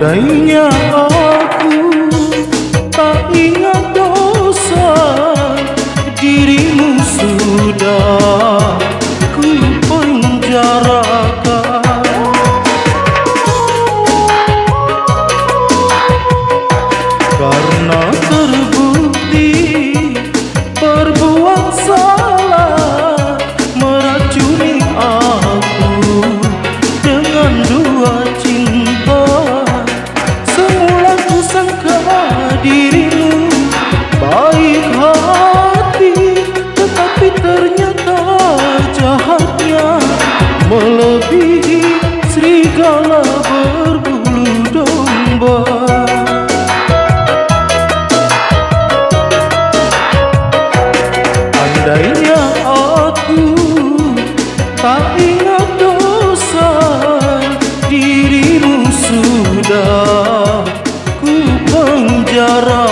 Andainya aku tak ingat dosa, dirimu sudah ku penjarakan. Karena terbukti berbuat salah, meracuni aku dengan dua cinta. Semula ku sangka dirimu baik hati, tetapi ternyata jahatnya melebihi serigala berbulu domba. Andainya aku tak ingat dosa, dirimu sudah ku penjarakan.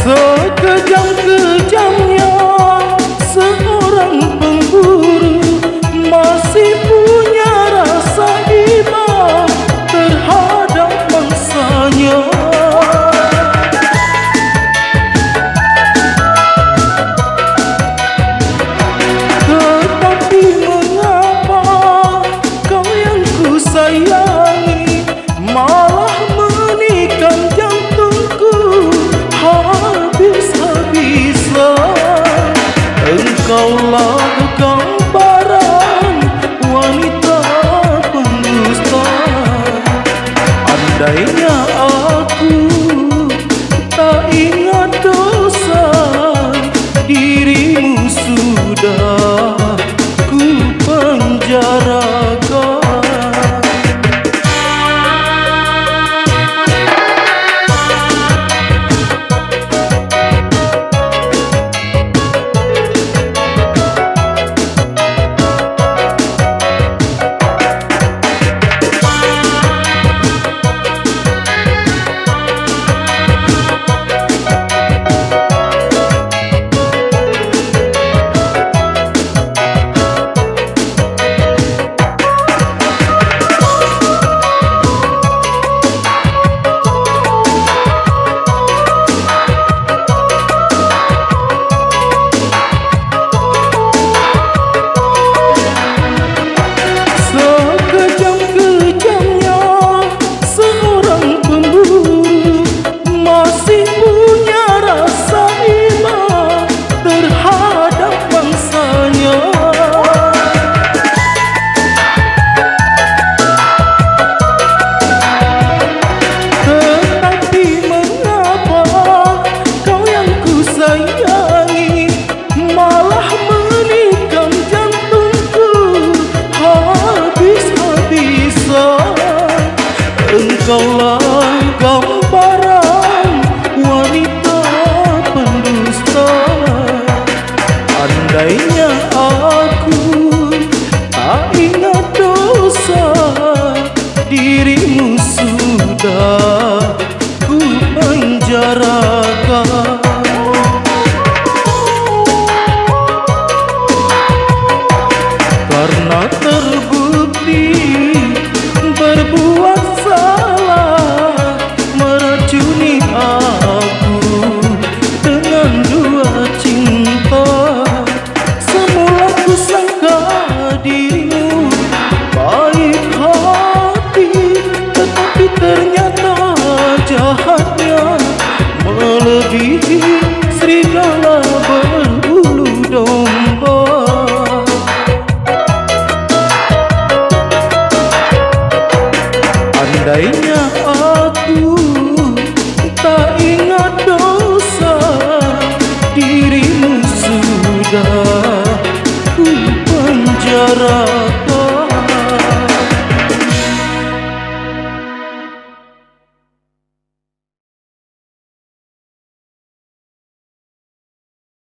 Sekejam-kejamnya seorang pemburu masih punya rasa iba terhadap mangsanya. Tetapi mengapa kau yang ku sayangi malah menikam jantungku habis-habisan? Engkaulah gambaran wanita pendusta. Andainya aku tak ingat dosa, dirimu sudah ku penjarakan. Engkaulah gambaran wanita pendusta. Andainya aku tak ingat dosa, dirimu sudah ku penjarakan. Karena terbukti berbuat salah, meracuni aku dengan dua cinta. Semula ku sangka dirimu baik hati, tetapi ternyata jahatnya melebihi serigala berbulu domba. Andainya aku tega ku penjara.